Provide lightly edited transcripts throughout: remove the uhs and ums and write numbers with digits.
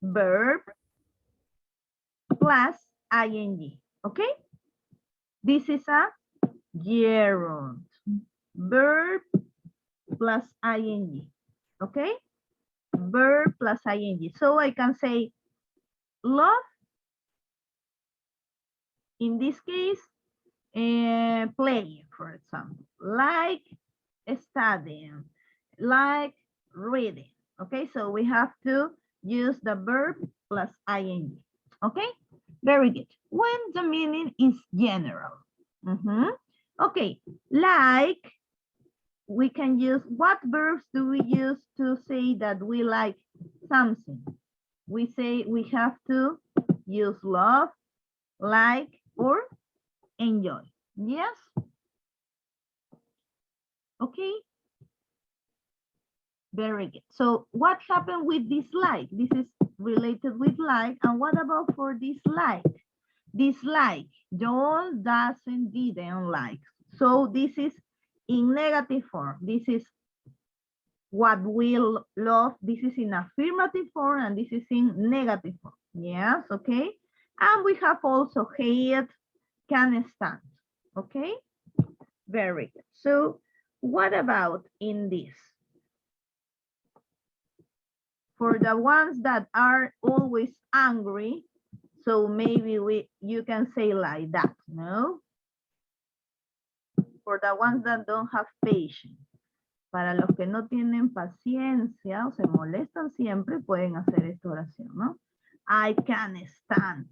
verb plus ing. Okay? This is a gerund. Verb plus ing. Okay? Verb plus ing. So I can say love. In this case, playing, for example, like studying, like reading. Okay, so we have to use the verb plus ing. Okay, very good. When the meaning is general. Okay, like, we can use, what verbs do we use to say that we like something? We say we have to use love, like, or enjoy. Yes? Okay. Very good. So what happened with dislike? This is related with like. And what about for dislike? Dislike. John doesn't, didn't like. So this is in negative form. This is what we love. This is in affirmative form and this is in negative form. Yes, okay. And we have also hate, can stand. Okay. Very good. So what about in this? For the ones that are always angry, so maybe you can say like that, no? For the ones that don't have patience. Para los que no tienen paciencia o se molestan siempre, pueden hacer esta oración, ¿no? I can stand.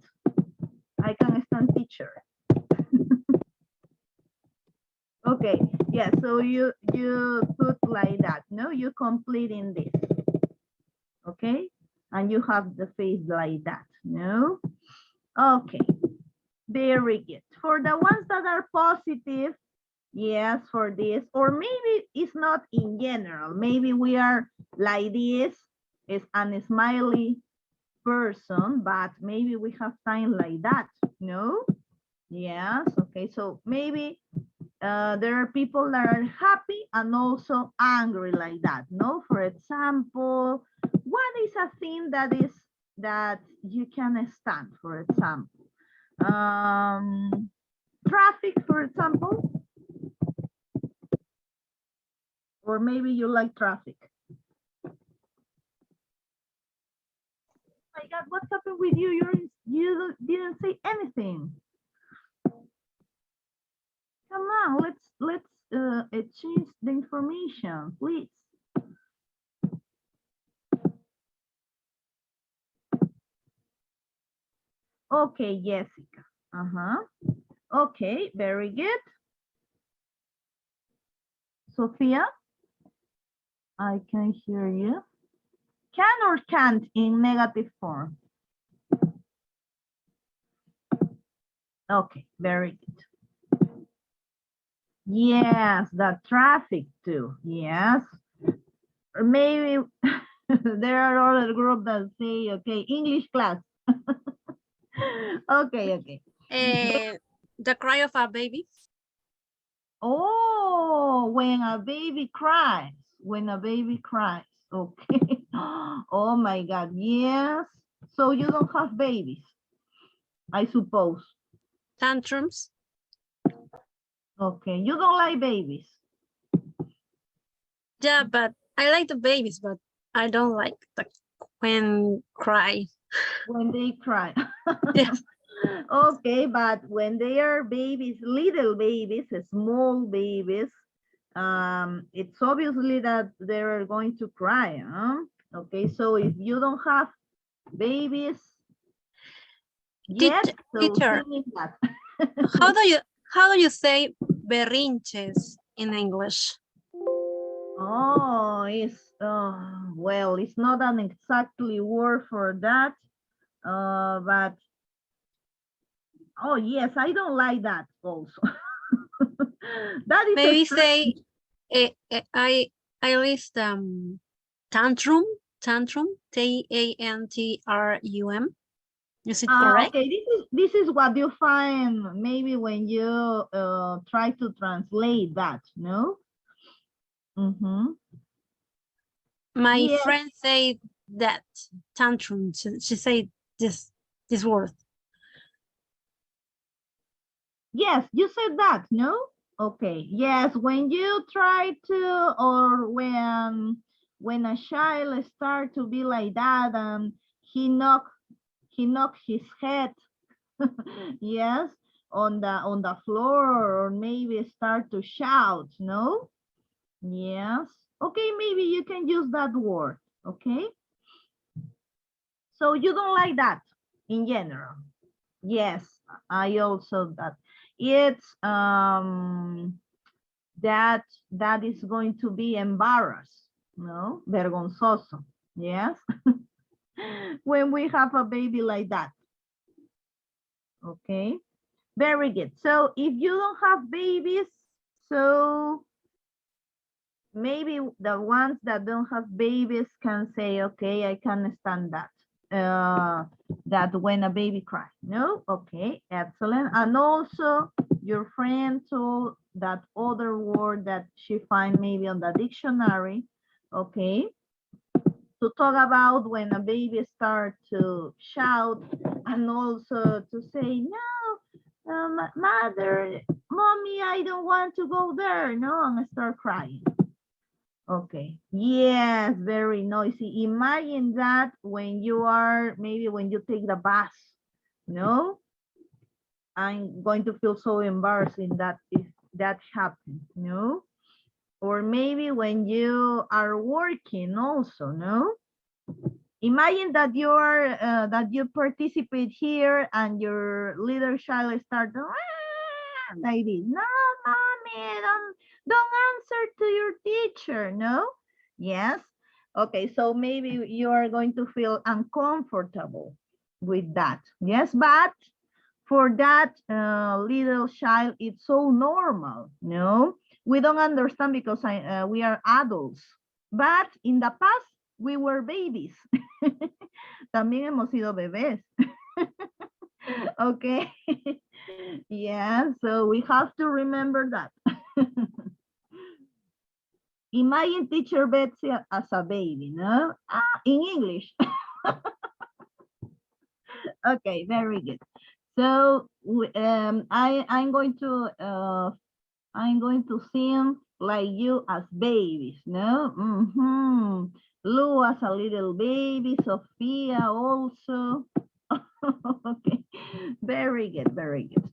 I can stand, teacher. Okay, yeah, so you put like that, no? You complete in this. Okay, and you have the face like that, no? Okay, very good. For the ones that are positive, yes, for this, or maybe it's not in general. Maybe we are like this, is a smiley person, but maybe we have time like that, no? Yes, okay, so maybe there are people that are happy and also angry like that, no? For example, what is a thing that you can stand, for example? Traffic, for example, or maybe you like traffic. Oh my God, what happened with you? You didn't say anything. Come on, let's exchange the information, please. Okay, Jessica. Okay, very good. Sophia, I can hear you. Can or can't in negative form? Okay, very good. Yes, the traffic too. Yes. Or maybe there are other groups that say, okay, English class. Okay. The cry of a baby. Oh, when a baby cries. When a baby cries. Okay. Oh my God. Yes. So you don't have babies, I suppose. Tantrums. Okay. You don't like babies. Yeah, but I like the babies, but I don't like when cry. When they cry. Yes. Okay, but when they are babies, little babies, small babies, it's obviously that they're going to cry, huh? Okay, so if you don't have babies yet, Teacher, that. how do you say berrinches in English? Oh, it's well, it's not an exactly word for that, but oh yes, I don't like that also. That is maybe say I list tantrum, Tantrum, Is it correct? Okay, this is what you find maybe when you try to translate that, no? My friend said that tantrum. She said this word. Yes, you said that, no? Okay, yes, when you try to, or when a child start to be like that, he knock his head, yes, on the floor, or maybe start to shout, no? Yes, okay, maybe you can use that word, okay? So you don't like that in general. Yes, I also that. It's that is going to be embarrassed, no? Vergonzoso, yes? When we have a baby like that. Okay, very good. So if you don't have babies, so maybe the ones that don't have babies can say, okay, I can stand that. That when a baby cries, no? Okay, excellent. And also your friend told that other word that she find maybe on the dictionary, okay? To talk about when a baby start to shout, and also to say, no, mother, mommy, I don't want to go there, no, and start crying. Okay, yes, very noisy. Imagine that when you are, maybe when you take the bus, no? I'm going to feel so embarrassing that if that happens, no? Or maybe when you are working also, no? Imagine that you are, that you participate here and your little child starts like this. No, mommy, don't answer to your teacher, no? Yes. Okay, so maybe you are going to feel uncomfortable with that. Yes, but for that little child, it's so normal, no? We don't understand because we are adults, but in the past, we were babies. También hemos sido bebés. Okay. Yeah, so we have to remember that. Imagine teacher Betsy as a baby, no? In English. Okay, very good. So I'm going to sing like you as babies, no? Lou as a little baby, Sophia also. Okay, very good, very good.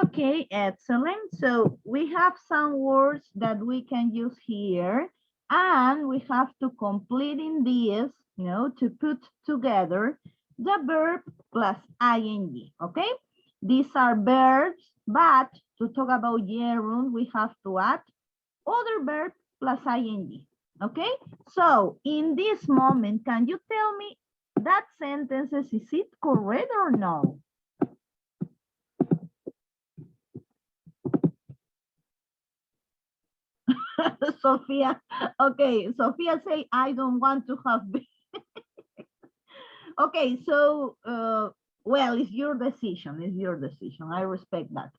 Okay, excellent. So we have some words that we can use here, and we have to complete in this, to put together the verb plus ing, okay? These are verbs, but to talk about gerund, we have to add other verb plus ing, okay? So in this moment, can you tell me that sentences, is it correct or no? Sophia, okay, Sophia say, I don't want to have Okay, so, well, it's your decision, I respect that.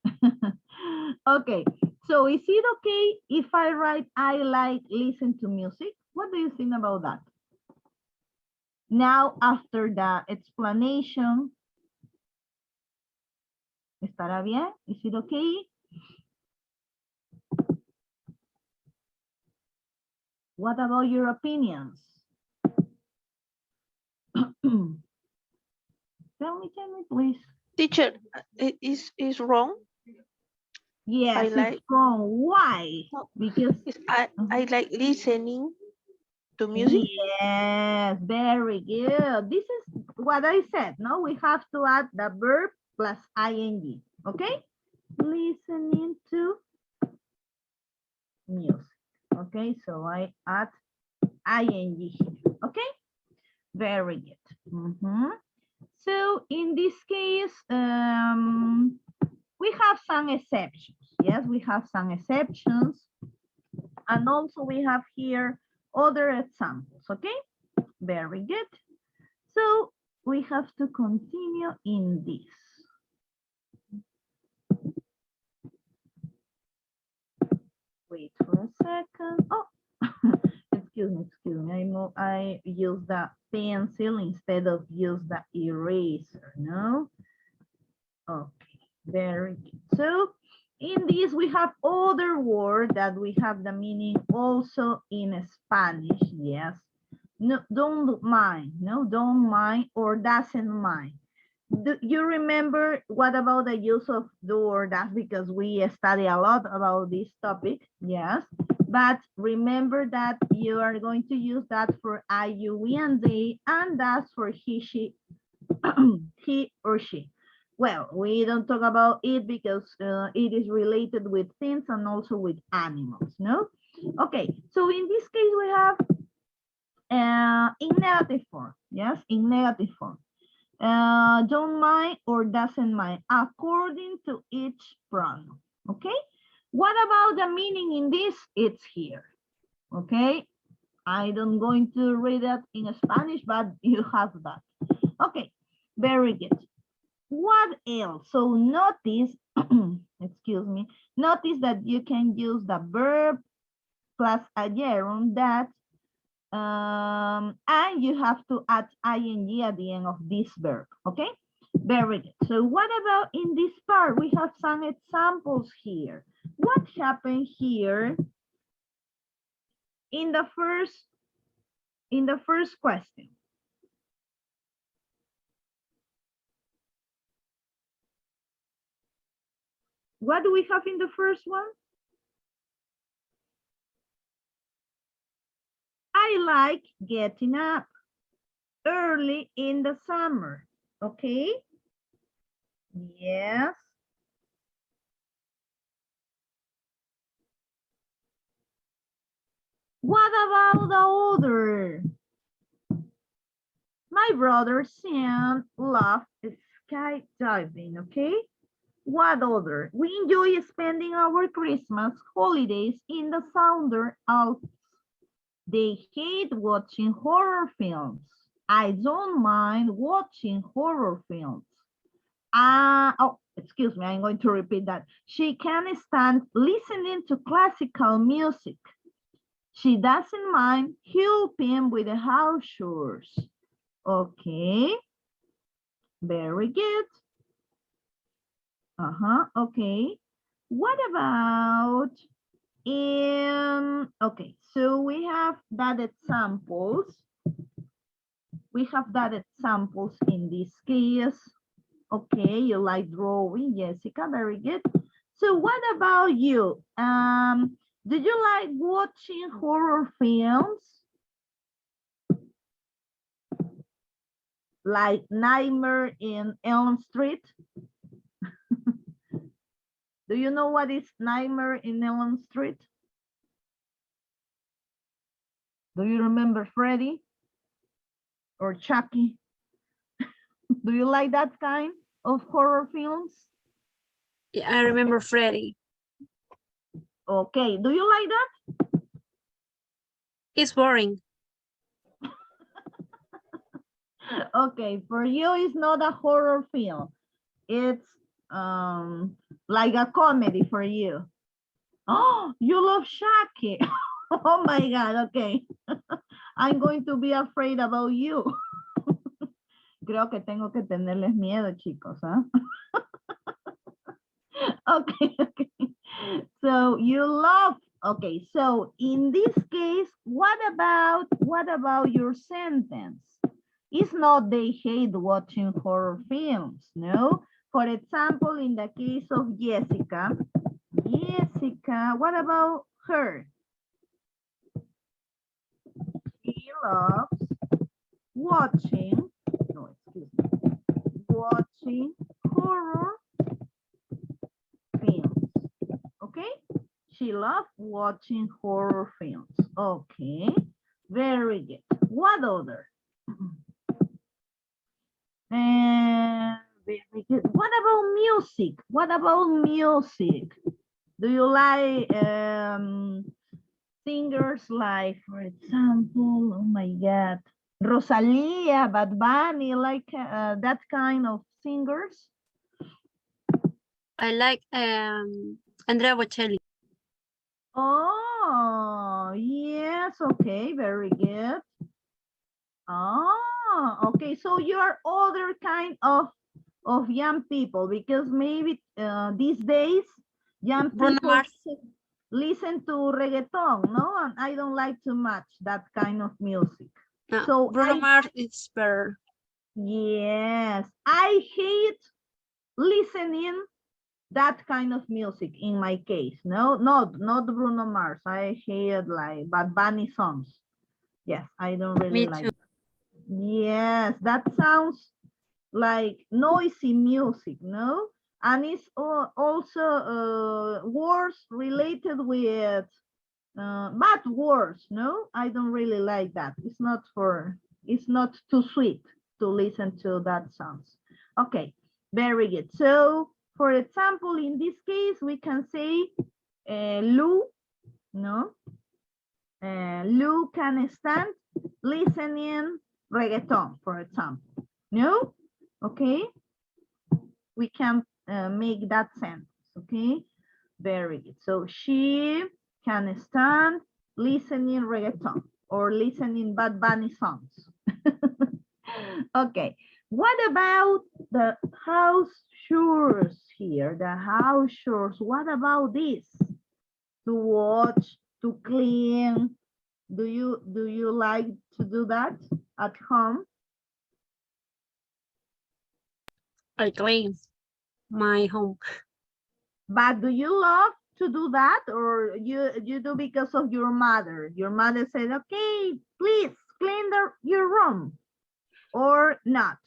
Okay, so is it okay if I write, I like listen to music? What do you think about that? Now, after the explanation, ¿estará bien? Is it okay? What about your opinions? Tell me, please. Teacher, is wrong. Yes, it's wrong. Why? Because I like listening to music. Yes, very good. This is what I said. No, we have to add the verb plus ing. Okay, listening to music. Okay, so I add ing here. Okay, very good. So in this case, we have some exceptions. Yes, we have some exceptions. And also we have here other examples, okay? Very good. So we have to continue in this. Wait for a second. Oh, it's excuse me. I use the pencil instead of use the eraser, no? Okay, very good. So in this, we have other word that we have the meaning also in Spanish, yes. No, don't mind, no, don't mind or doesn't mind. Do you remember what about the use of do or does, because we study a lot about this topic, yes. But remember that you are going to use that for I, you, we, and they, and that's for he, she, he or she. Well, we don't talk about it because it is related with things and also with animals, no? Okay, so in this case we have in negative form, yes, in negative form. Don't mind or doesn't mind according to each pronoun, okay? What about the meaning in this? It's here, okay? I don't going to read that in Spanish, but you have that. Okay, very good. What else? So notice, excuse me, notice that you can use the verb plus a gerund that, and you have to add ing at the end of this verb, okay? Very good. So what about in this part? We have some examples here. What happened here in the first question? What do we have in the first one? I like getting up early in the summer, okay? Yes. What about the other? My brother Sam loves skydiving, okay? What other? We enjoy spending our Christmas holidays in the Southern Alps. They hate watching horror films. I don't mind watching horror films. Oh, excuse me, I'm going to repeat that. She can't stand listening to classical music. She doesn't mind helping with the house chores. Okay, very good. Okay. What about okay, so we have that examples. We have that examples in this case. Okay, you like drawing, Jessica, very good. So what about you? Do you like watching horror films? Like Nightmare in Elm Street? Do you know what is Nightmare in Elm Street? Do you remember Freddy or Chucky? Do you like that kind of horror films? Yeah, I remember Freddy. Okay, do you like that? It's boring. Okay, for you it's not a horror film. It's like a comedy for you. Oh, you love Chucky. Oh my God, okay. I'm going to be afraid about you. Creo que tengo que tenerles miedo, chicos, huh? Okay, okay. So you love, okay, so in this case, what about your sentence? It's not they hate watching horror films, no? For example, in the case of Jessica, what about her? She loves watching, no, excuse me, watching horror films, okay? She loves watching horror films, okay? Very good. What other? Very good. What about music? What about music? Do you like singers like, for example, oh my God, Rosalia, Bad Bunny, like that kind of singers? I like Andrea Bocelli. Oh, yeah. Yes, okay, very good. Ah, okay, so you are other kind of young people, because maybe these days young Bruno people Mars. listen to reggaeton, no? And I don't like too much that kind of music. No, So Bruno Mars is better. yes, I hate listening that kind of music in my case. No, not Bruno Mars. I hate like Bad Bunny songs. Yes, I don't really Me like too. that. Yes, that sounds like noisy music, no? And it's also words related with bad words, no? I don't really like that. It's not too sweet to listen to that sounds. Okay, very good. So, for example, in this case, we can say Lou, no? Lou can stand listening reggaeton, for example. No? Okay? We can make that sentence, okay? Very good. So she can stand listening reggaeton or listening Bad Bunny songs. Okay. What about the house chores here? The house chores. What about this? To watch, to clean. Do you like to do that at home? I clean my home. But do you love to do that, or you do because of your mother? Your mother said, okay, please clean your room, or not?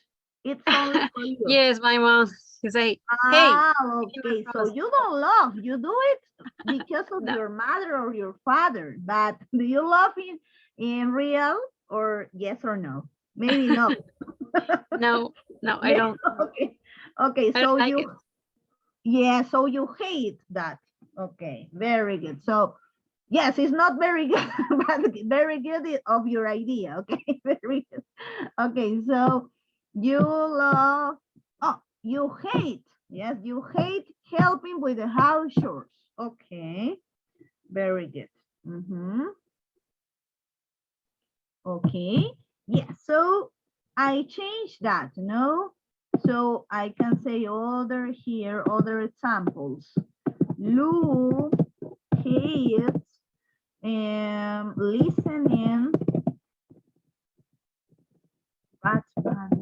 It's only for you. Yes, my mom. She say, hey, Ah, clean okay. my So house. you don't love, you do it because of No. your mother or your father. But do you love it in real, or yes or no? Maybe no. No, I don't. Okay. Okay, I so don't like it. yeah, so you hate that. Okay, very good. So yes, it's not very good, but very good of your idea. Okay, very good. Okay, so you love, oh, you hate, yes, you hate helping with the house chores. Okay, very good. Okay, yes, so I changed that, no? So I can say other here, other examples. Lou hates listening Bad Bunny.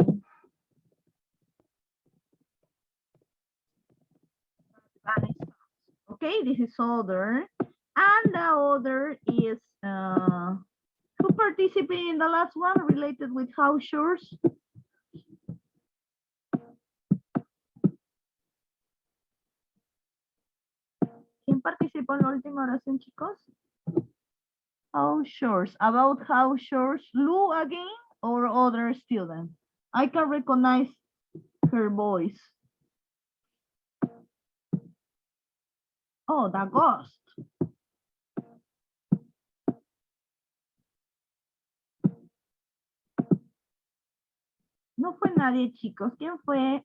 Okay, this is other. And the other is who participated in the last one related with house chores? ¿Quién participó en la última oración, chicos? House chores. About house chores, Lou again or other student? I can recognize her voice. Oh, the ghost. No fue nadie, chicos. ¿Quién fue?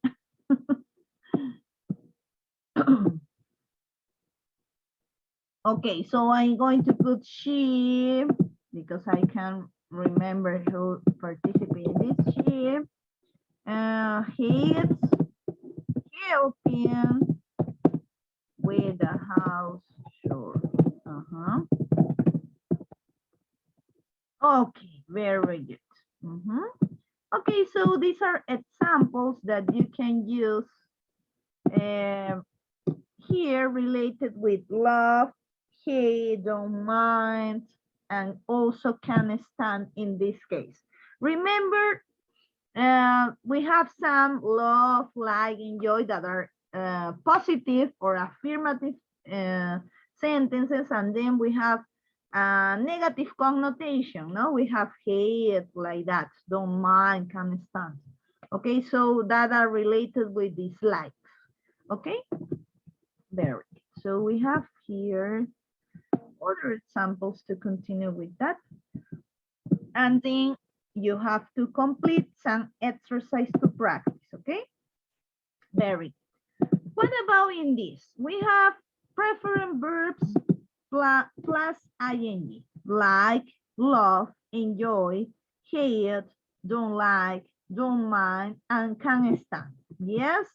Okay, so I'm going to put she because I can remember who participated in this. She he's helping with the house chores. Okay, very good. Okay, so these are examples that you can use here related with love, hate, don't mind, and also can stand in this case. Remember, we have some love, like, enjoy that are positive or affirmative sentences, and then we have negative connotation, no? We have hate, like that, don't mind, can stand. Okay, so that are related with dislikes. Okay, very good. So we have here other examples to continue with that. And then you have to complete some exercise to practice, okay? Very good. What about in this? We have preferent verbs plus ing. like, love, enjoy, hate, don't like, don't mind, and can stand. Yes?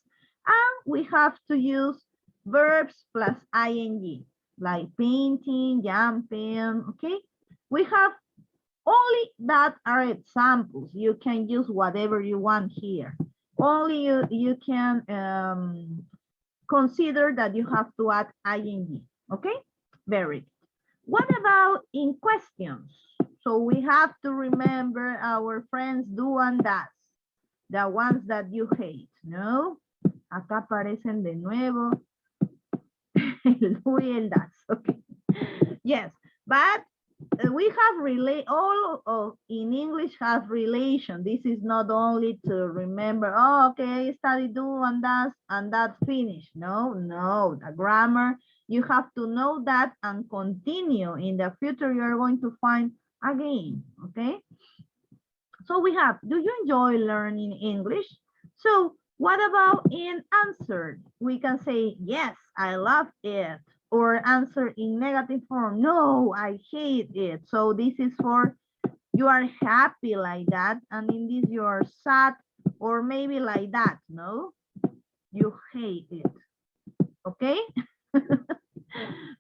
And we have to use verbs plus ing, like painting, jumping, okay? We have only that are examples. You can use whatever you want here. Only you can consider that you have to add ing, okay? Very good. What about in questions? So we have to remember our friends do and does, the ones that you hate, ¿no? Acá aparecen de nuevo el do y el das, okay? Yes, but we have all of in English have relation. This is not only to remember, oh, okay, I study do and that's finished. No, no, the grammar, you have to know that and continue. In the future, you're going to find again, okay? So we have, do you enjoy learning English? So what about in answer? We can say, yes, I love it. Or answer in negative form, no, I hate it. So this is for you are happy like that, and in this you are sad, or maybe like that, no? You hate it, okay?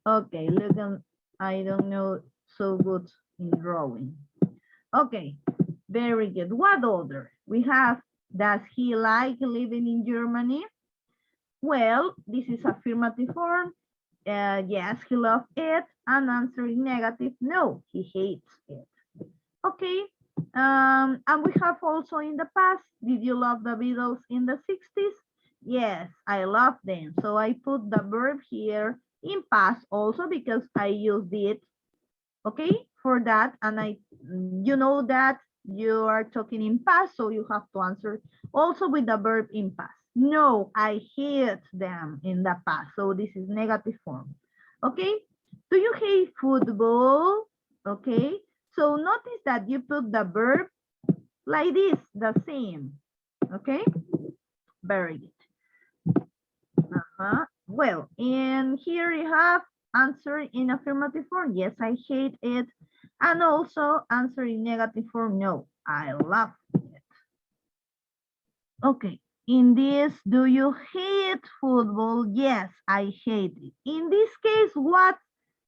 Okay, look, I don't know so good in drawing. Okay, very good. What other? We have, does he like living in Germany? Well, this is affirmative form. Yes, he loves it. And answering negative, no, he hates it. Okay. And we have also in the past, did you love the Beatles in the 60s? Yes, I love them. So I put the verb here in past also because I used it, okay, for that. And you know that you are talking in past, so you have to answer also with the verb in past. No, I hate them in the past. So this is negative form. Okay. Do you hate football? Okay. So notice that you put the verb like this, the same. Okay. Very good. Well, and here you have answer in affirmative form. Yes, I hate it. And also answer in negative form. No, I love it. Okay. In this, do you hate football? Yes, I hate it. In this case, what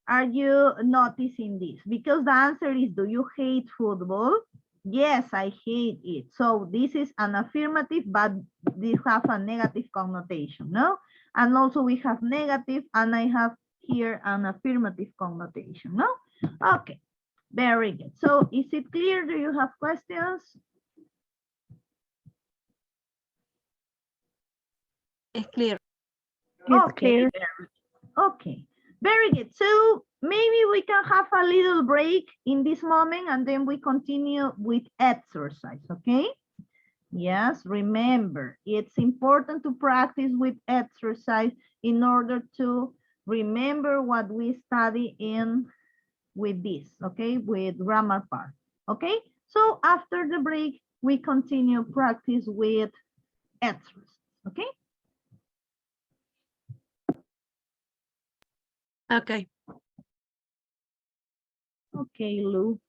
are you noticing this? Because the answer is, do you hate football? Yes, I hate it. So this is an affirmative, but this has a negative connotation, no? And also we have negative, and I have here an affirmative connotation, no? Okay, very good. So is it clear? Do you have questions? It's clear. It's Okay, clear. okay, very good. So maybe we can have a little break in this moment and then we continue with exercise, okay? Yes, remember, it's important to practice with exercise in order to remember what we study in with this, okay? With grammar part, okay? So after the break, we continue practice with exercise, okay? Okay. Okay, Lou.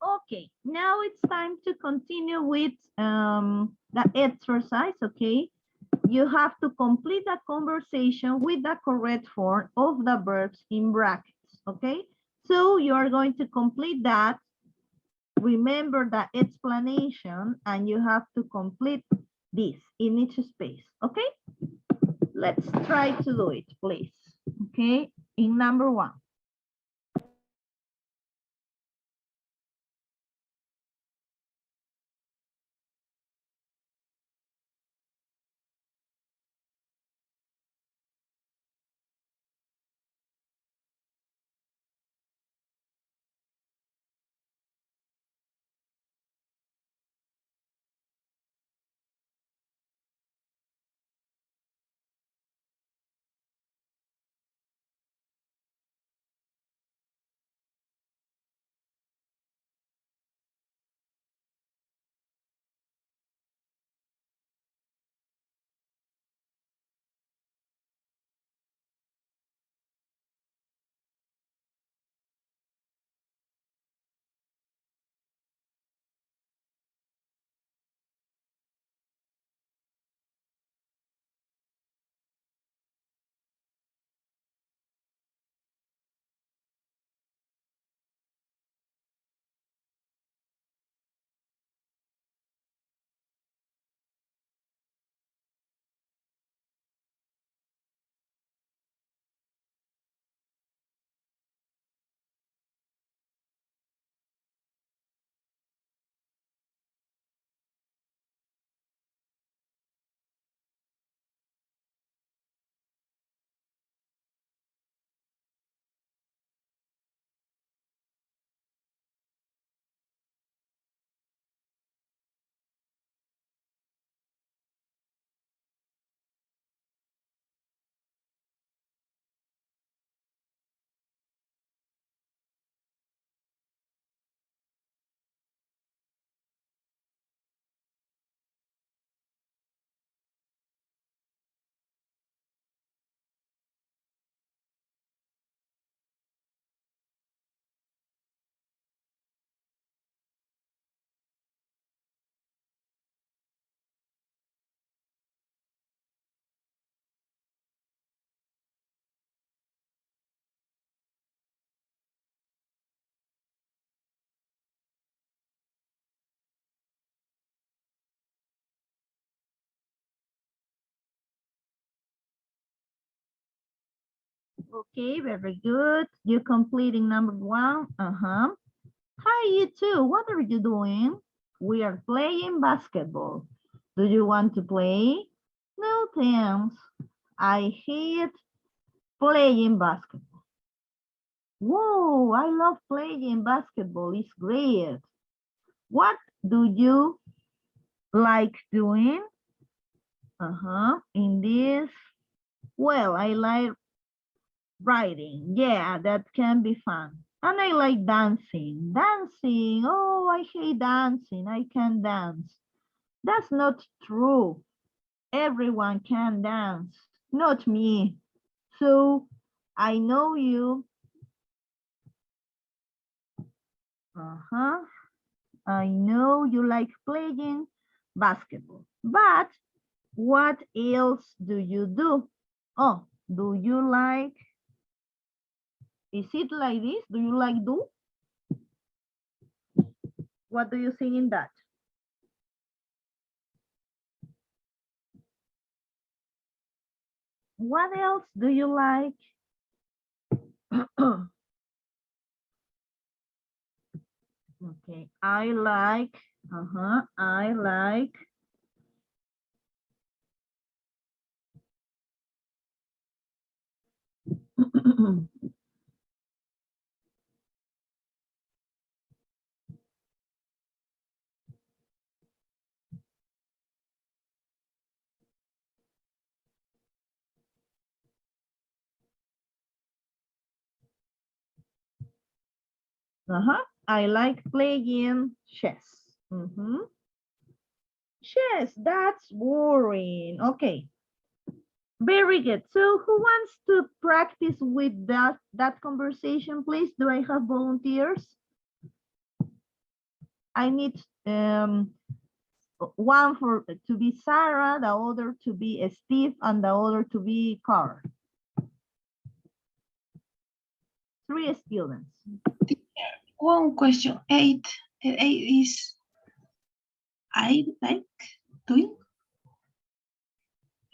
Okay, now it's time to continue with the exercise, okay? You have to complete the conversation with the correct form of the verbs in brackets, okay? So you are going to complete that. Remember the explanation, and you have to complete this in each space, okay? Let's try to do it, please. Okay, in number 1. Okay, very good. You completing number 1. Hi, you too. What are you doing? We are playing basketball. Do you want to play? No, thanks. I hate playing basketball. Whoa, I love playing basketball. It's great. What do you like doing? In this, well, I like writing. Yeah, that can be fun. And I like dancing. Dancing. Oh, I hate dancing. I can't dance. That's not true. Everyone can dance, not me. So I know you. I know you like playing basketball. But what else do you do? Oh, do you like, is it like this? Do you like do? What do you think in that? What else do you like? Okay, I like, I like. I like playing chess. Chess, that's boring. Okay, very good. So who wants to practice with that conversation, please? Do I have volunteers? I need one for to be Sarah, the other to be Steve, and the other to be Carl. 3 students. One question. 8. The 8 is I like doing.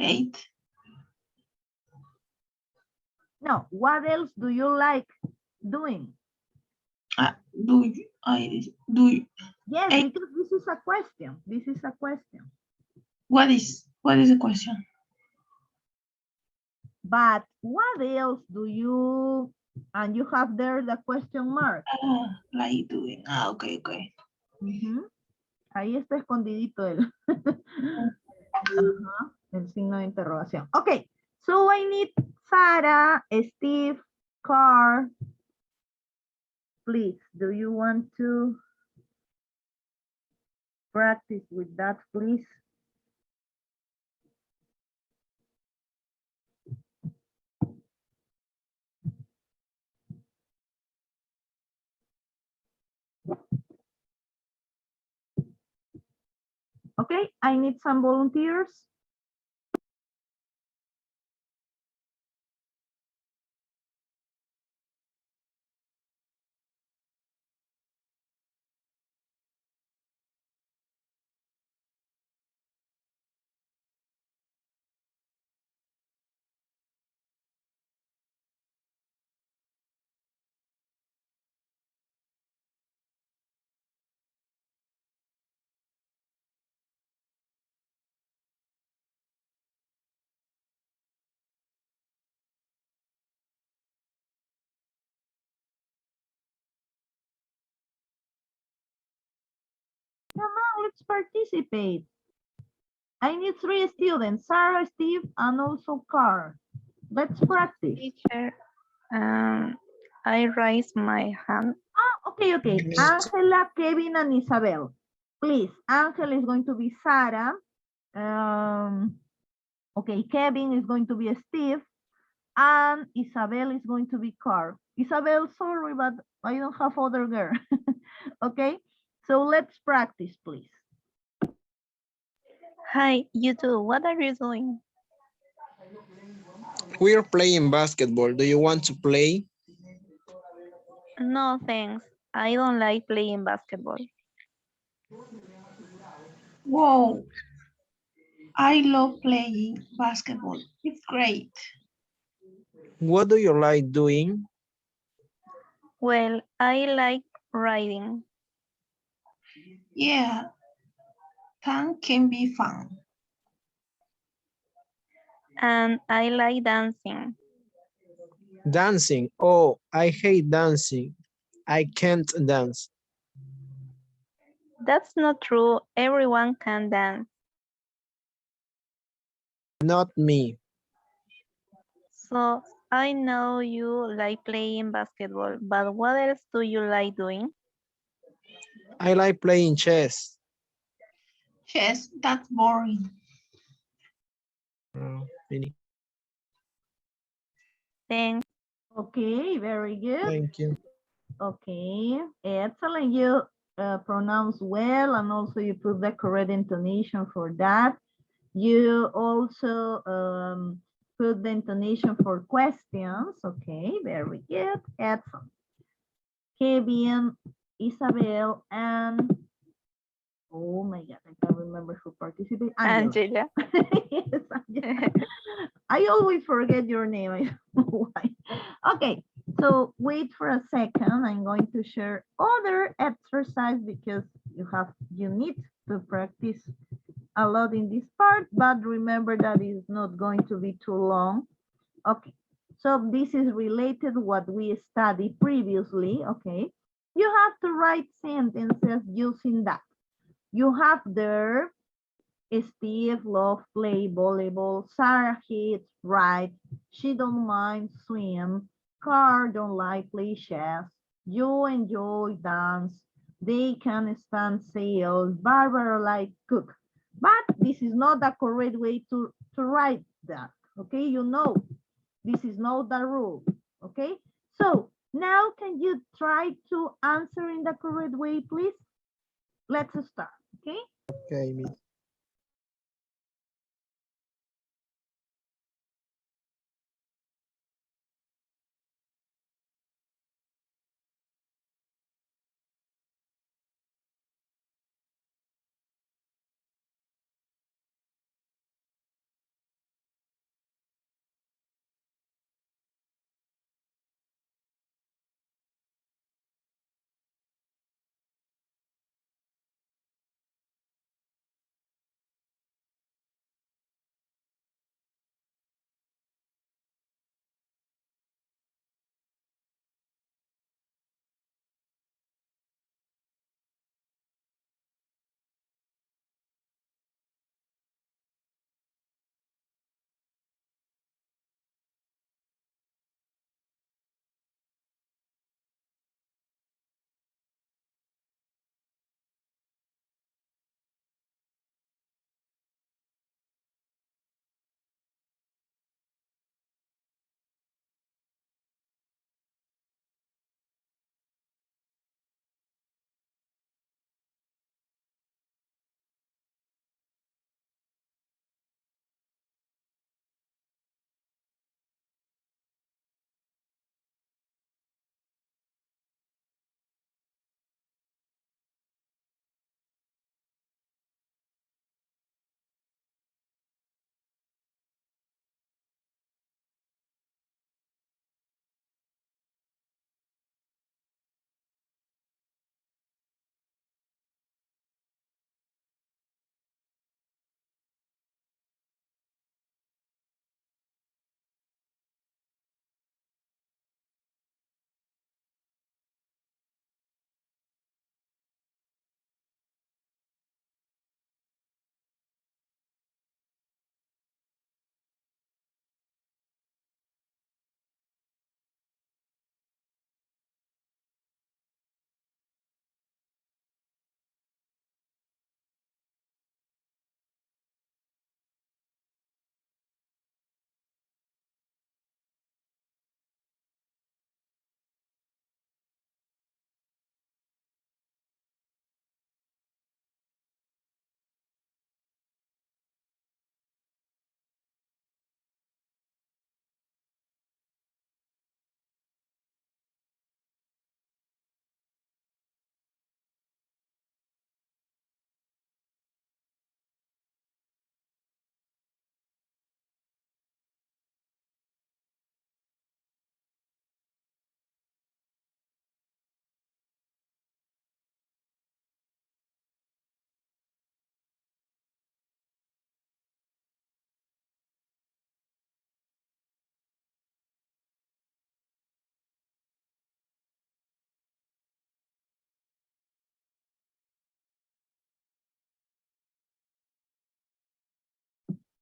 8. No, what else do you like doing? Do I do? Yes, 8. because this is a question. This is a question. What is the question? But what else do you, and you have there the question mark. Like doing. Okay, okay. Ahí está escondidito el signo de interrogación. Okay, so I need Sarah, Steve, Carl. Please, do you want to practice with that, please? Okay, I need some volunteers. Come on, let's participate. I need 3 students, Sarah, Steve, and also Carl. Let's practice. Teacher, I raise my hand. Okay. Angela, Kevin, and Isabel. Please, Angela is going to be Sarah. Okay, Kevin is going to be Steve. And Isabel is going to be Carl. Isabel, sorry, but I don't have other girl. Okay, so let's practice, please. Hi, you two, what are you doing? We're playing basketball. Do you want to play? No, thanks. I don't like playing basketball. Whoa. I love playing basketball. It's great. What do you like doing? Well, I like riding. Yeah. Fun can be fun. And I like dancing. Dancing. Oh, I hate dancing. I can't dance. That's not true. Everyone can dance. Not me. So I know you like playing basketball, but what else do you like doing? I like playing chess. Chess, that's boring. Thanks. Okay, very good. Thank you. Okay, excellent. You pronounce well, and also you put the correct intonation for that. You also put the intonation for questions. Okay, very good. Excellent. Kevin, Isabel, and oh my God, I can't remember who participated. Angela. Yes, Angela. I always forget your name. I don't know why. Okay, so wait for a second. I'm going to share other exercise because you need to practice a lot in this part, but remember that it's not going to be too long. Okay, so this is related to what we studied previously. Okay, you have to write sentences using that. You have there, Steve love play volleyball, Sarah hates ride, she don't mind swim, Carl don't like play chess, you enjoy dance, they can stand sail, Barbara like cook. But this is not the correct way to write that, okay? You know, this is not the rule, okay? So now can you try to answer in the correct way, please? Let's start, okay? Okay, Miss.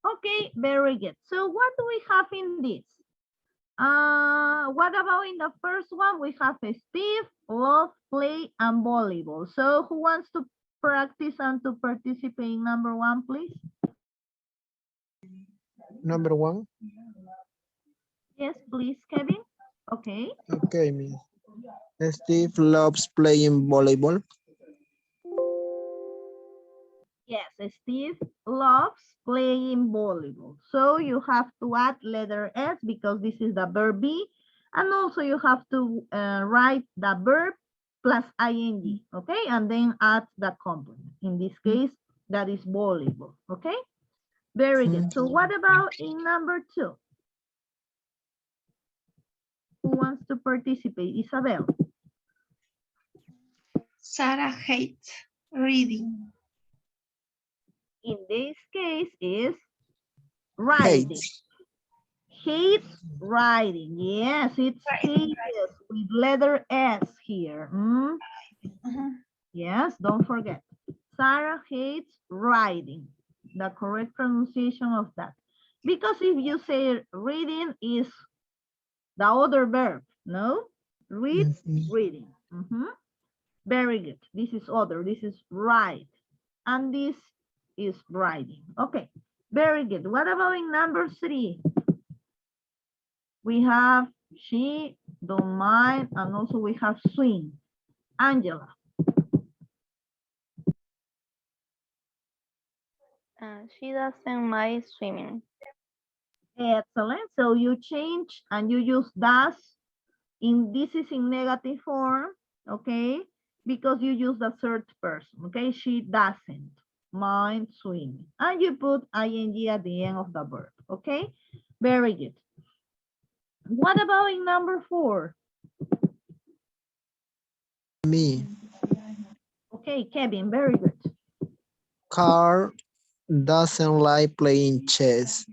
Okay, very good. So what do we have in this? What about in the first one? We have a Steve, love, play, and volleyball. So who wants to practice and to participate in number one, please? Number one. Yes, please, Kevin. Okay. Okay, Miss. Steve loves playing volleyball. Yes, Steve loves playing volleyball. So you have to add letter S because this is the verb be. And also you have to write the verb plus ing, okay? And then add the complement. In this case, that is volleyball, okay? Very good. So what about in number two? Who wants to participate? Isabel. Sarah hates reading. In this case is writing. Hates writing. Yes, it's hates with letter S here. Yes, don't forget. Sarah hates writing. The correct pronunciation of that. Because if you say reading is the other verb, no? Read, reading. Very good. This is other. This is write. And this is writing. Okay, very good. What about in number three? We have she, don't mind, and also we have swing. Angela. She doesn't mind swimming. Excellent. So you change and you use does. This is in negative form, okay? Because you use the third person, okay? She doesn't mind swimming. And you put ing at the end of the verb, okay? Very good. What about in number 4? Me. Okay, Kevin, very good. Carl doesn't like playing chess.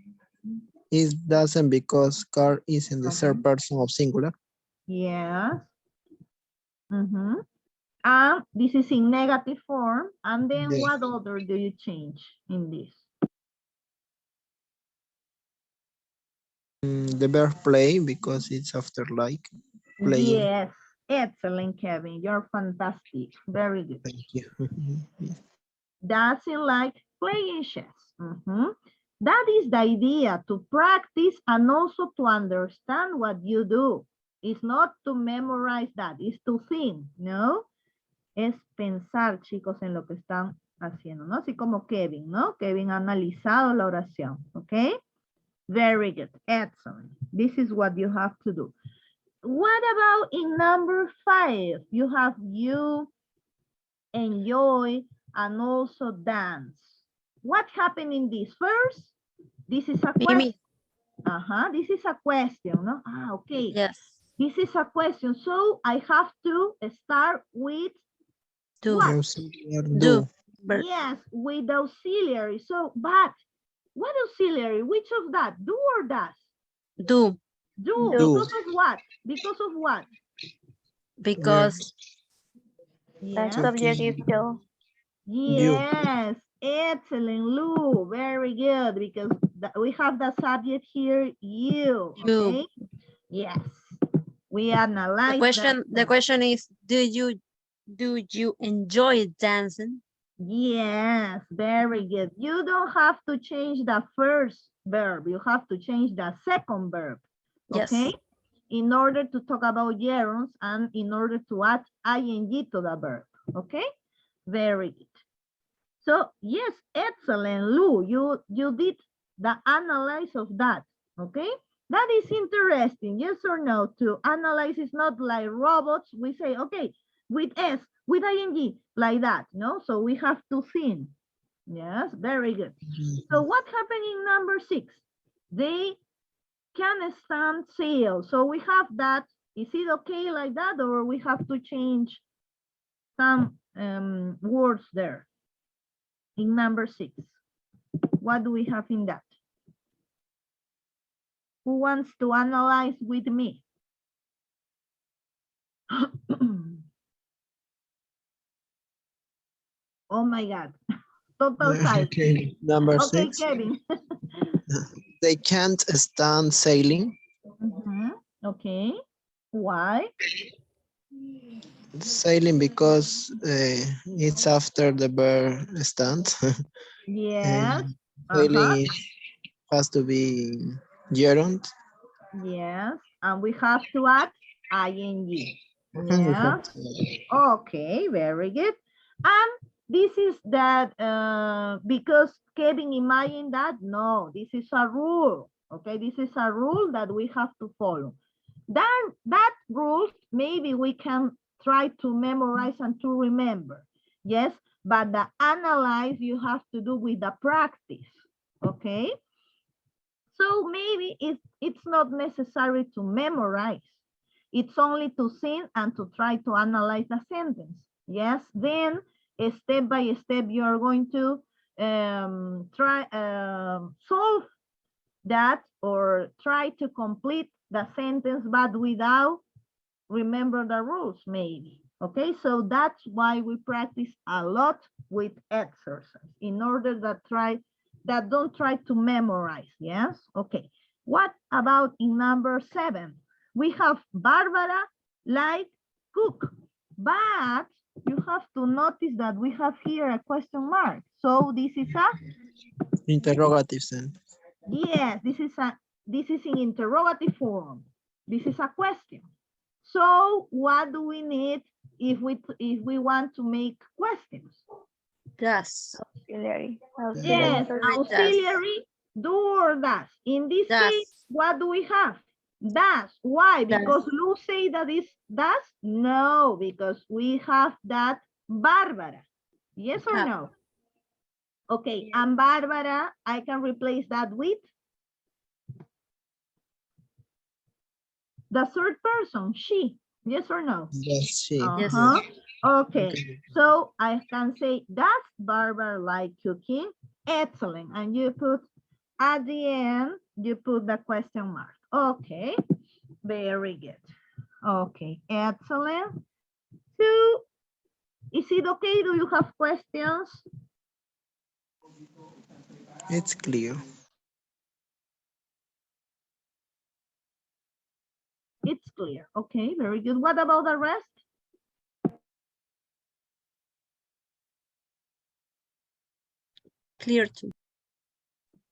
It doesn't because Carl is in the third person of singular. Yes. This is in negative form. And then Yeah. what other do you change in this? The verb play because it's after like playing. Yes. Excellent, Kevin. You're fantastic. Very good. Thank you. Doesn't like playing chess. That is the idea, to practice and also to understand what you do. It's not to memorize that, it's to think, ¿no? Es pensar, chicos, en lo que están haciendo, ¿no? Así como Kevin, ¿no? Kevin ha analizado la oración, ¿ok? Very good, excellent. This is what you have to do. What about in number 5? You have you, enjoy, and also dance. What happened in this? First, this is a question. This is a question, no? Okay. Yes. This is a question. So I have to start with Do. what? Do. Yes, with the auxiliary. So, but what auxiliary? Which of that? Do or does? Do. Do. Do. Because of what? Because of what? Because The Yes. subject is you. Yes, excellent, Lou. Very good, because we have the subject here, you. Okay. Yes, we analyze the question is, do you enjoy dancing? Yes, very good. You don't have to change the first verb. You have to change the second verb. Okay. Yes. In order to talk about gerunds and in order to add ing to the verb. Okay. Very good. So yes, excellent, Lou. You did the analyze of that. Okay. That is interesting. Yes or no? To analyze is not like robots. We say, okay, with S, with ing, like that. No, so we have to think. Yes, very good. So what happened in number 6? They can stand sail. So we have that. Is it okay like that, or we have to change some words there? In number 6, what do we have in that? Who wants to analyze with me? Oh my God, total silence. Okay, number Okay, 6. Kevin. They can't stand sailing. Okay, why? Sailing because it's after the verb stand. Yes. Sailing has to be gerund. Yes, and we have to add ing. We have Yes. to- Okay, very good. And this is that because Kevin imagine that? No, this is a rule. Okay, this is a rule that we have to follow. That rule, maybe we can try to memorize and to remember. Yes, but the analyze you have to do with the practice. Okay. So maybe it's not necessary to memorize. It's only to think and to try to analyze the sentence. Yes, then step by step you are going to solve that or try to complete the sentence, but without remember the rules maybe. Okay, so that's why we practice a lot with exercise in order that don't try to memorize. Yes, okay. What about in number 7? We have Barbara like cook, but you have to notice that we have here a question mark. So this is a Interrogative sentence. yes, this is in interrogative form. This is a question. So what do we need if we want to make questions? Does. Auxiliary. Yes, Auxiliary. auxiliary, do or does. In this Does. case, what do we have? Does. Why? Does. Because Lou say that is does? No, because we have that Barbara. Yes or Have. no? Okay, and Barbara, I can replace that with the third person, she. Yes or no? Yes, she. Yes. Uh-huh. Okay. Okay. So I can say, does Barbara like cooking? Excellent. And you put at the end, you put the question mark. Okay. Very good. Okay. Excellent. So, is it okay? Do you have questions? It's clear. It's clear. Okay. Very good. What about the rest? Clear too.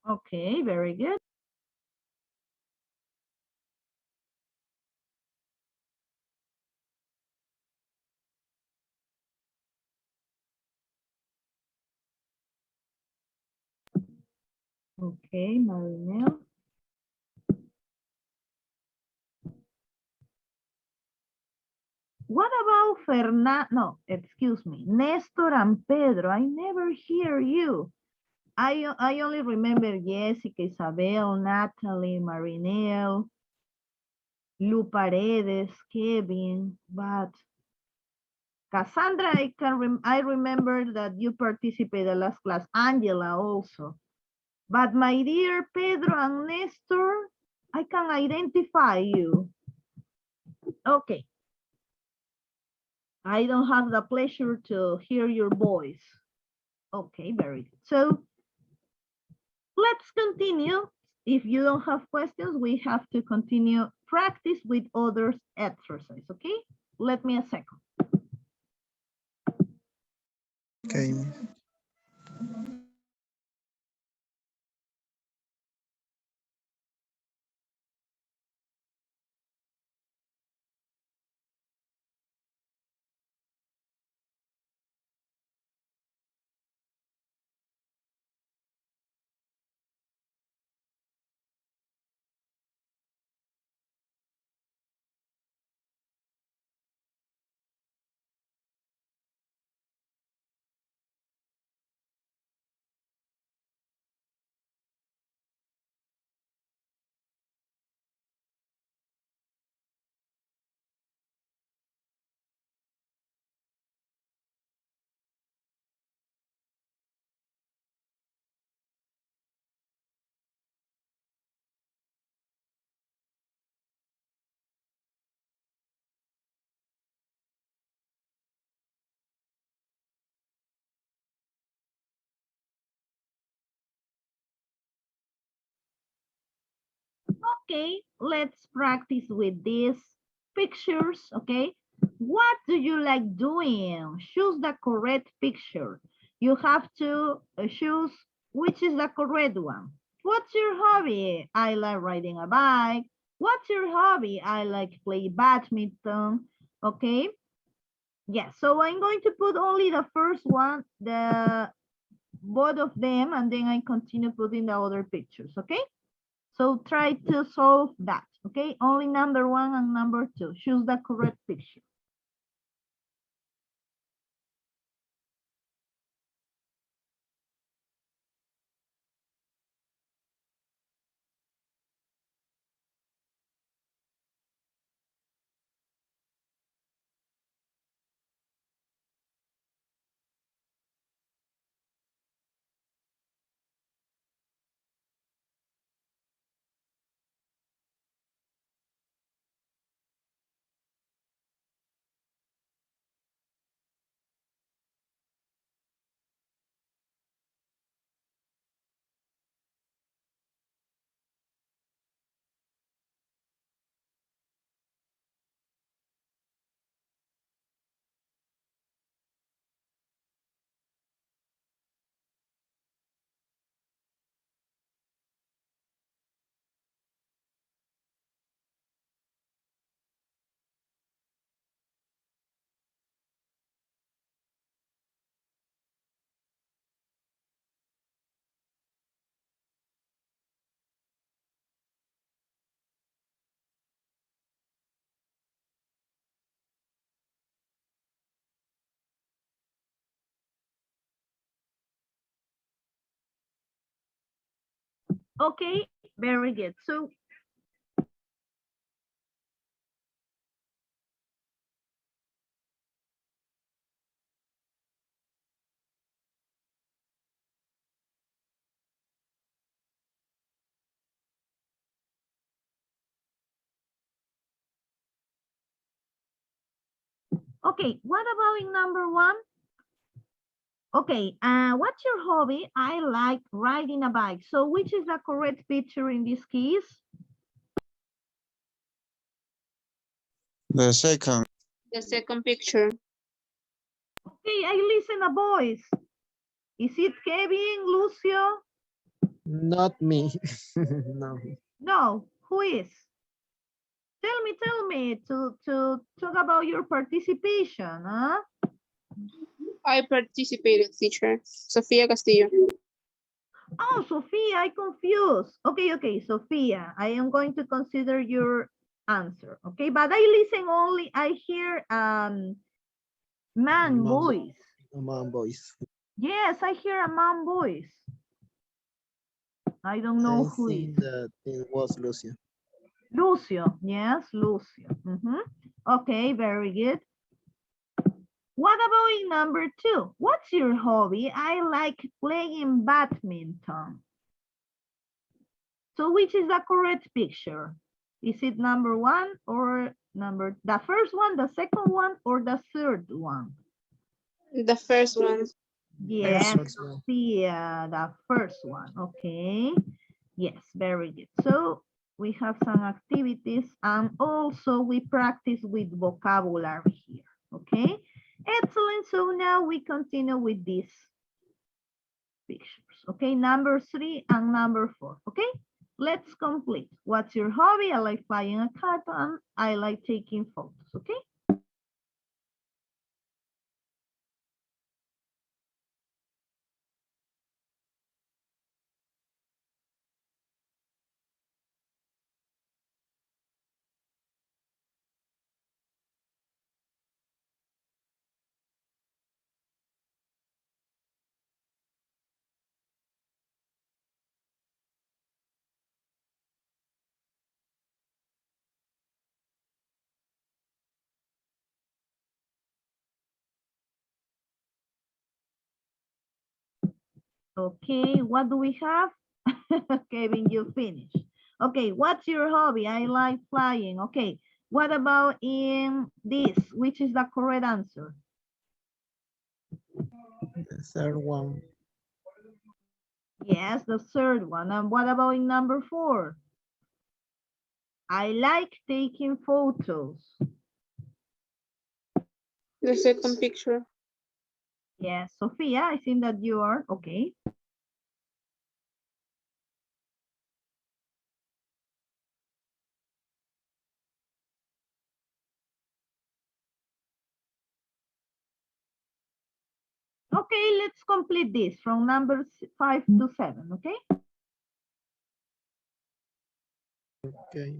Okay. Very good. Okay, Marinel. What about Fernando? No, excuse me. Nestor and Pedro. I never hear you. I only remember Jessica, Isabel, Natalie, Marinel, Lu Paredes, Kevin, but Cassandra, I remember that you participated last class. Angela also. But my dear Pedro and Nestor, I can identify you. Okay. I don't have the pleasure to hear your voice. Okay, very good. So let's continue. If you don't have questions, we have to continue practice with others exercise, okay? Let me a second. Okay. Okay, let's practice with these pictures, okay? What do you like doing? Choose the correct picture. You have to choose which is the correct one. What's your hobby? I like riding a bike. What's your hobby? I like play badminton, okay? Yes, so I'm going to put only the first one, the both of them, and then I continue putting the other pictures, okay? So try to solve that, okay? Only number one and number two. Choose the correct picture. Okay, very good. So okay, what about in number one? Okay, what's your hobby? I like riding a bike. So which is the correct picture in this case? The second. The second picture. Okay, I listen a voice. Is it Kevin, Lucio? Not me. No. No, who is? Tell me to talk about your participation, huh? I participated, teacher. Sofía Castillo. Oh, Sophia, I confused. Okay, Sophia, I am going to consider your answer. Okay, but I listen only, I hear man voice. Man, boys. Yes, I hear a man voice. I don't I know who is. think that it was Lucia. Lucio, yes, Lucio. Okay, very good. What about in number two? What's your hobby? I like playing badminton. So which is the correct picture? Is it number one or the first one, the second one, or the third one? The first one. Yes, First one. Sophia, the first one. Okay. Yes, very good. So we have some activities and also we practice with vocabulary here. Okay. Excellent. So now we continue with these pictures. Okay. Number 3 and number 4. Okay. Let's complete. What's your hobby? I like flying a kite and I like taking photos. Okay. Okay, what do we have? Kevin, you finished. Okay, what's your hobby? I like flying. Okay, what about in this? Which is the correct answer? The third one. Yes, the third one. And what about in number 4? I like taking photos. The second picture. Yes, Sophia, I think that you are okay. Okay, let's complete this from number 5 to 7, okay? Okay.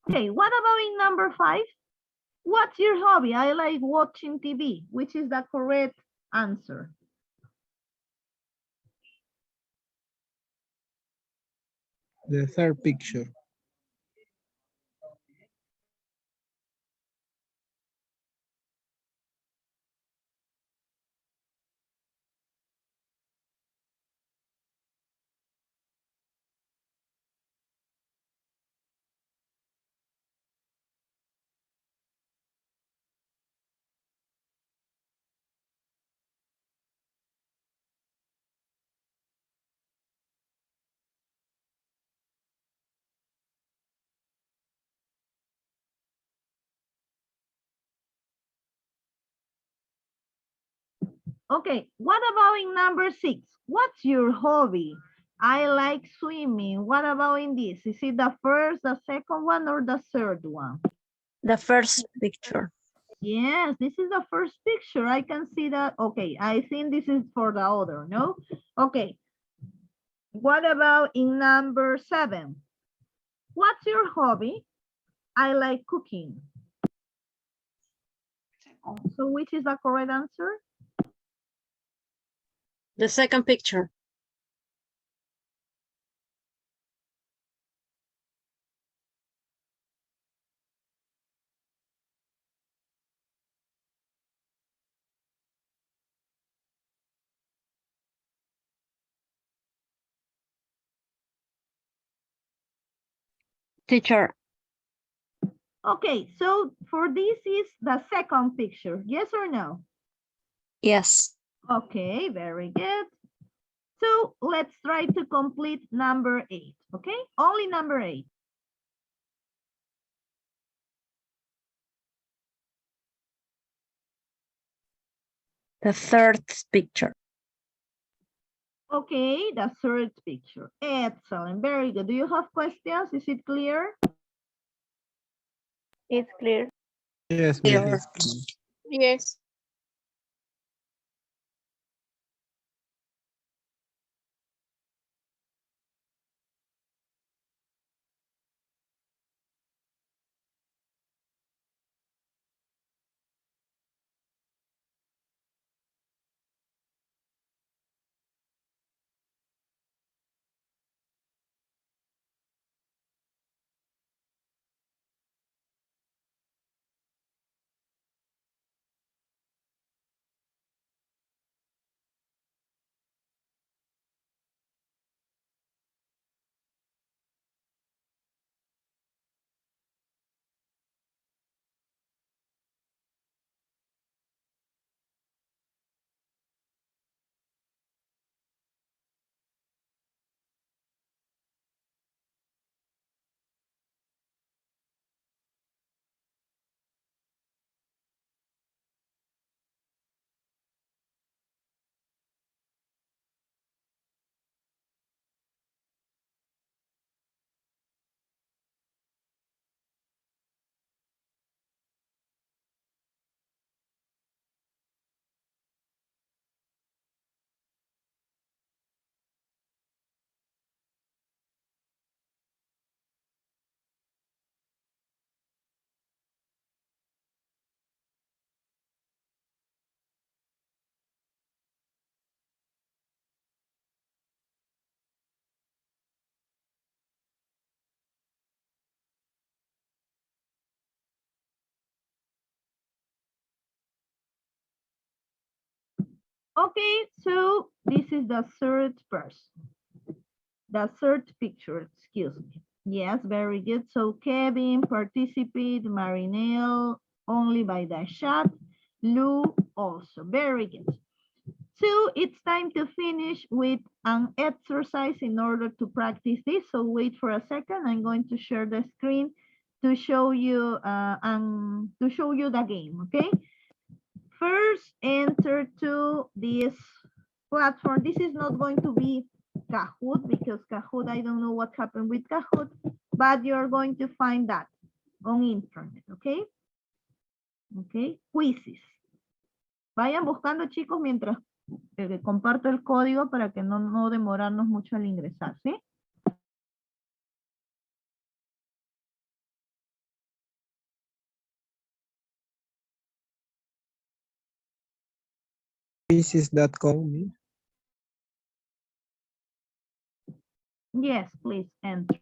Okay, what about in number 5? What's your hobby? I like watching TV, which is the correct answer. The third picture. Okay, what about in number 6? What's your hobby? I like swimming. What about in this? Is it the first, the second one, or the third one? The first picture. Yes, this is the first picture. I can see that. Okay, I think this is for the other, no? Okay. What about in number 7? What's your hobby? I like cooking. So which is the correct answer? The second picture. Teacher. Okay, so for this is the second picture, yes or no? Yes. Okay, very good. So let's try to complete number 8, okay? Only number 8. The third picture. Okay, the third picture. Excellent, very good. Do you have questions? Is it clear? It's clear. Yes, Here. Miss. Yes. Okay, so this is the third person. The third picture, excuse me. Yes, very good. So Kevin participate, Marinelle only by the chat, Lou also, very good. So it's time to finish with an exercise in order to practice this. So wait for a second. I'm going to share the screen to show you the game. Okay. First, enter to this platform. This is not going to be Kahoot because Kahoot, I don't know what happened with Kahoot, but you're going to find that on internet. Okay. Okay. Quizzes. Vayan buscando, chicos, mientras comparto el código para que no demorarnos mucho al ingresar, ¿sí? This is that code. Yes, please enter.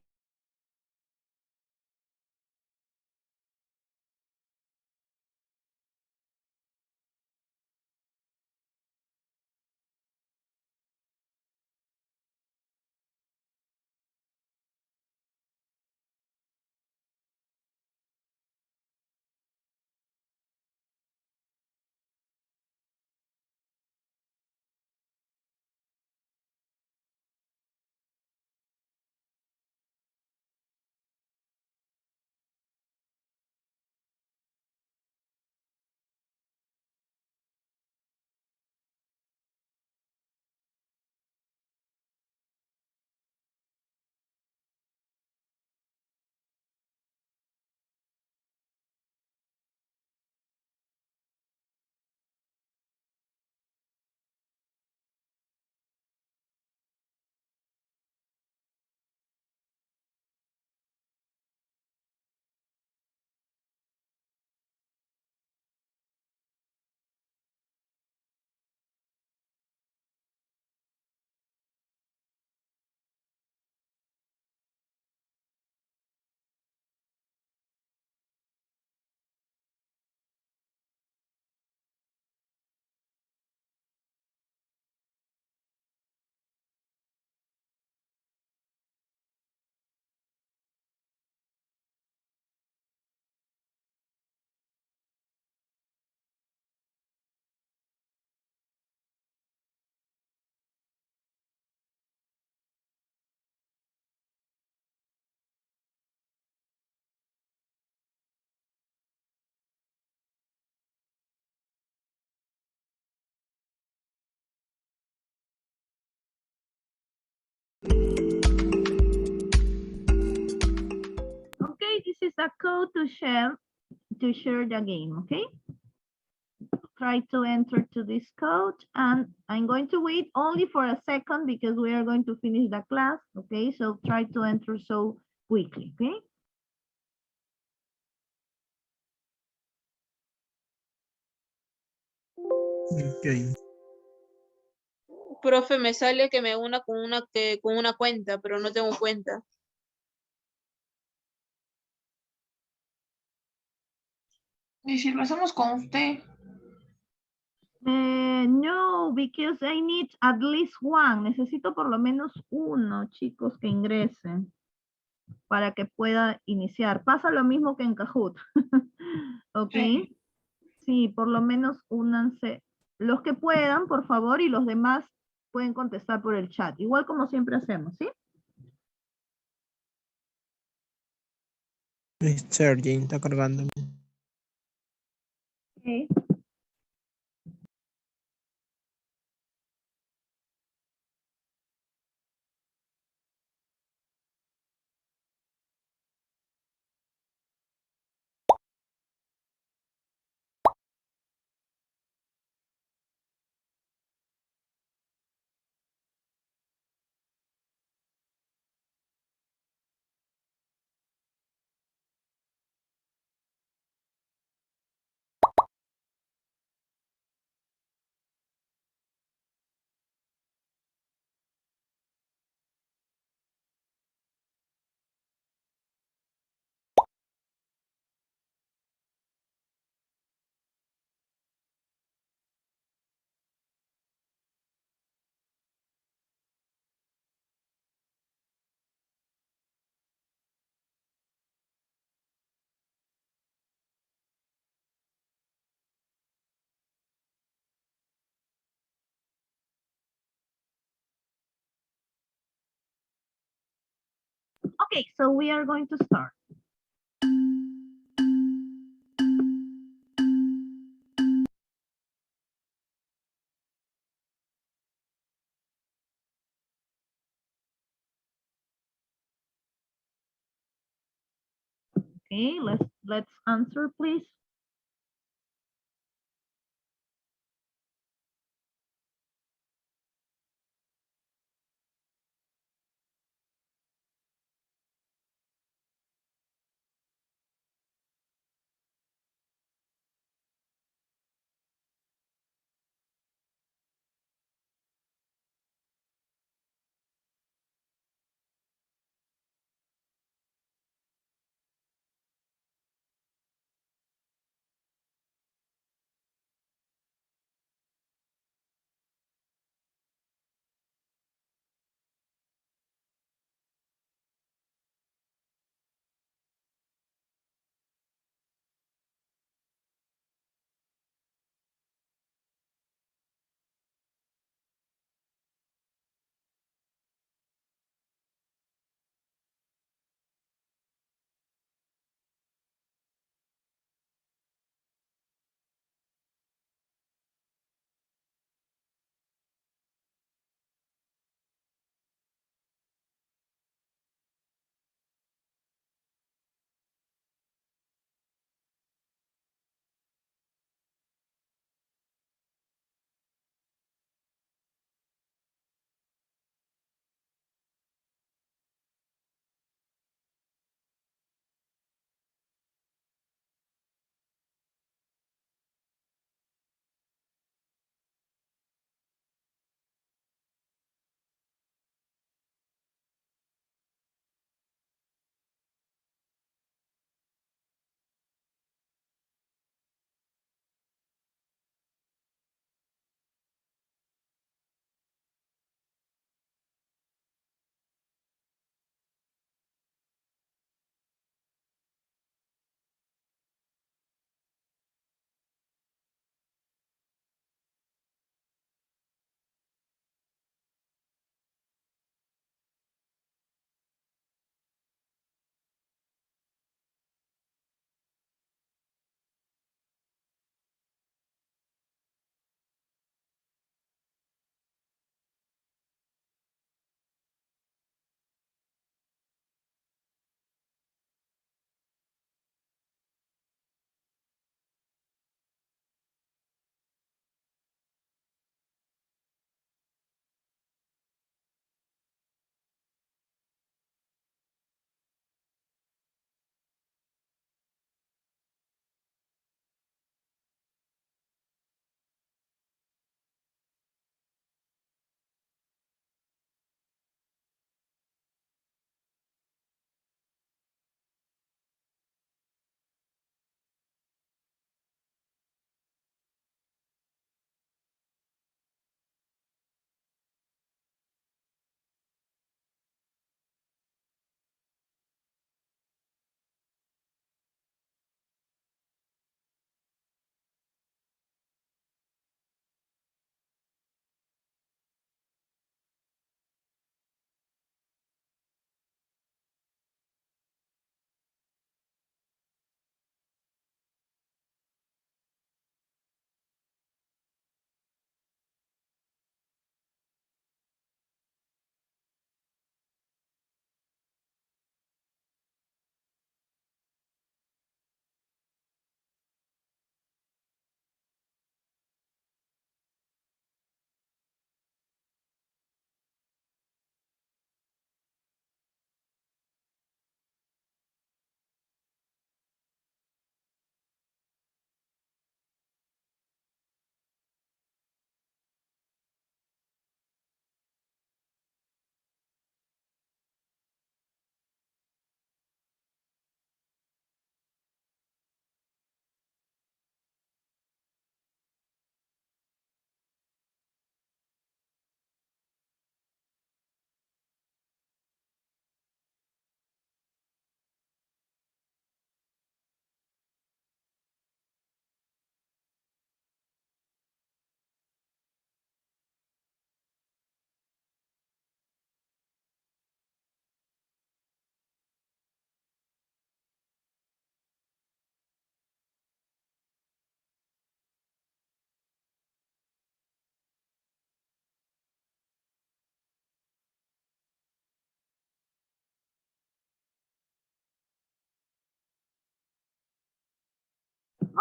Okay, this is a code to share the game, okay? Try to enter to this code and I'm going to wait only for a second because we are going to finish the class, okay? So try to enter so quickly, okay? Okay. Profe, me sale que me una con una cuenta, pero no tengo cuenta. Y si lo hacemos con usted, No, because I need at least one. Necesito por lo menos uno, chicos, que ingresen para que pueda iniciar. Pasa lo mismo que en Kahoot. ¿Ok? sí. Sí, por lo menos únanse. Los que puedan, por favor, y los demás pueden contestar por el chat. Igual como siempre hacemos, ¿sí? Searching, está cargando. Okay. Okay, so we are going to start. Okay, let's answer, please.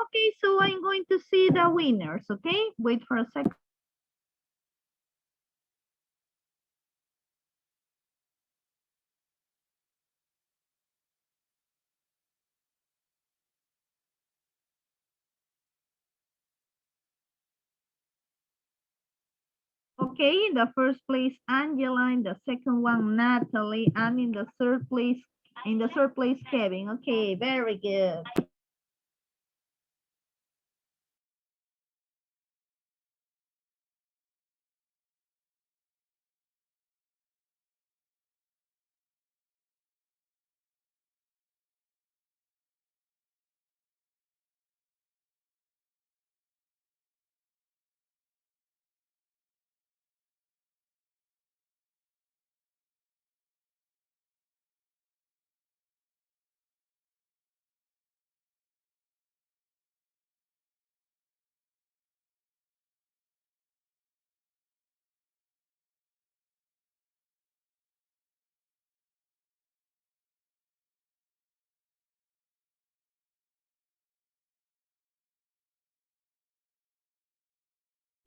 Okay, so I'm going to see the winners, okay? Wait for a second. Okay, in the first place, Angela, in the second one, Natalie, and in the third place, Kevin. Okay, very good.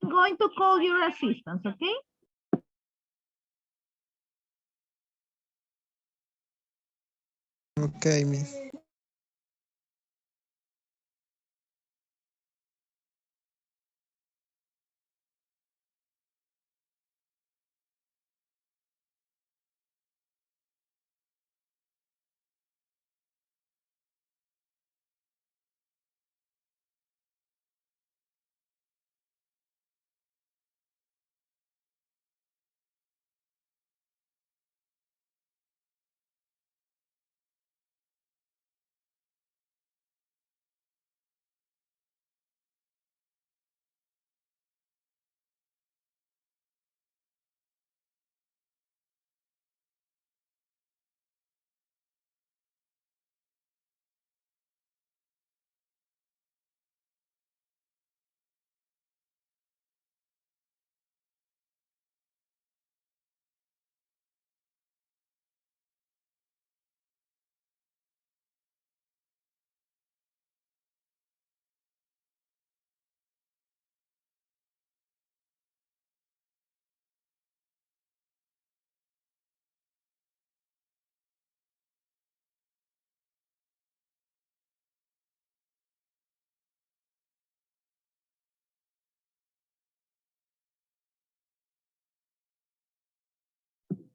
I'm going to call your assistants, okay? Okay, miss.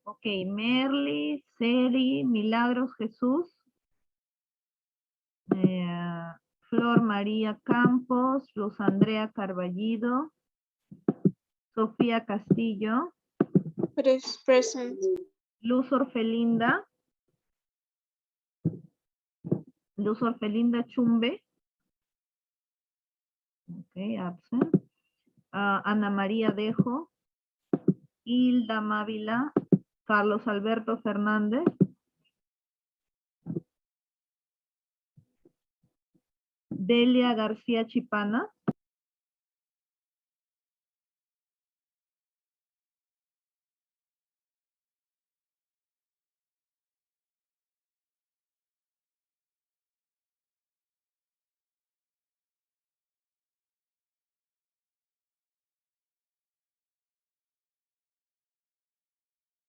Okay, Merly, Seri, Milagros Jesús, Flor María Campos, Luz Andrea Carballido, Sofía Castillo, Present. Luz Orfelinda Chumbe, okay, absent. Ana María Dejo, Hilda Mávila, Carlos Alberto Fernández, Delia García Chipana,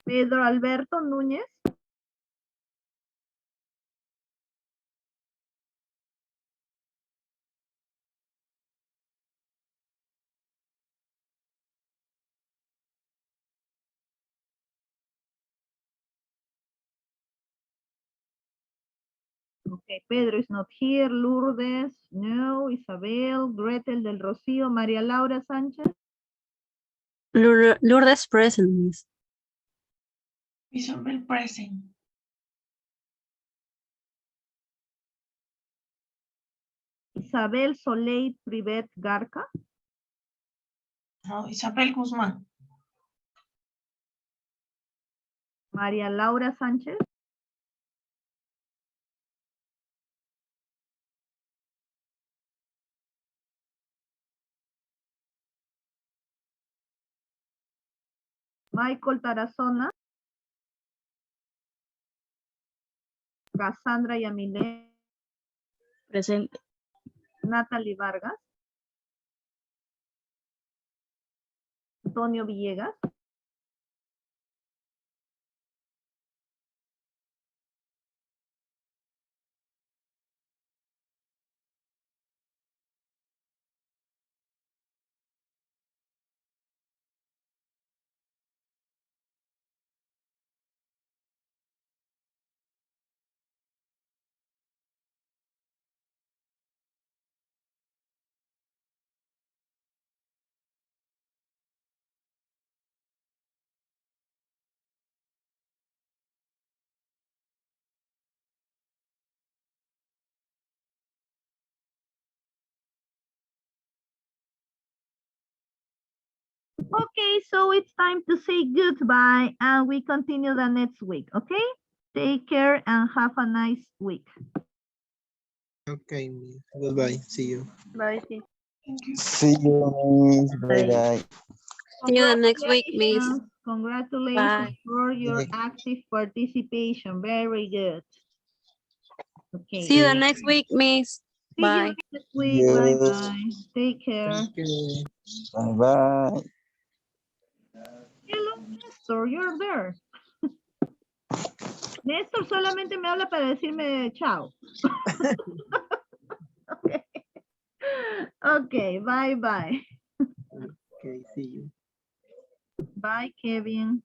Pedro Alberto Núñez, okay, Pedro is not here, Lourdes, no, Isabel, Gretel del Rocío, María Laura Sánchez, Lourdes present, miss. Isabel present. Isabel Soleil Privet Garca, No, Isabel Guzmán. María Laura Sánchez, Michael Tarazona, Cassandra Yamile, Presente. Natalie Vargas. Antonio Villegas. Okay, so it's time to say goodbye and we continue the next week, okay? Take care and have a nice week. Okay, miss. Goodbye. See you. Bye, sis. Thank you. See you. Bye bye. See you the next week, miss. Congratulations Bye. for your Bye. active participation. Very good. Okay. See you the next week, miss. See you Bye. next week. You. Bye-bye. Take care. Okay. Bye bye. Hello, Nestor, you're there. Néstor solamente me habla para decirme chao. Okay. Okay, bye-bye. Okay, see you. Bye, Kevin.